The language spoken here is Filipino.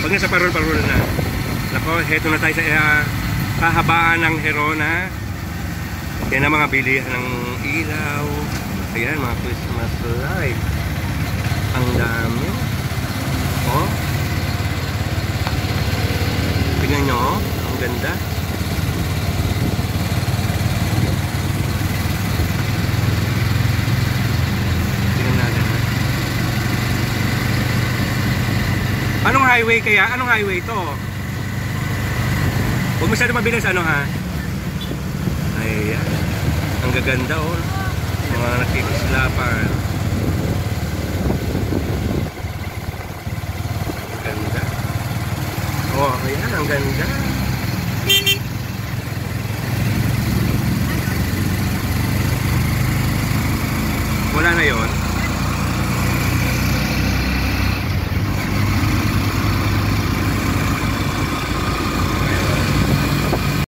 Pag nasa parol-parol na. Nako, heto na tayo sa kahabaan ng Herona. Yan ang mga bilihan ng ilaw. Ayan, mga Christmas light. Ang dami. Oh. Tingnan nyo, oh. Ang ganda. Tingnan natin, ha. Anong highway kaya? Anong highway to? Huwag masyado mabilis, ano, ha? Ayan. Ang gaganda, oh. Mga nakikislapan. Ang ganda. Oh, ayan. Ang ganda. Wala na yon.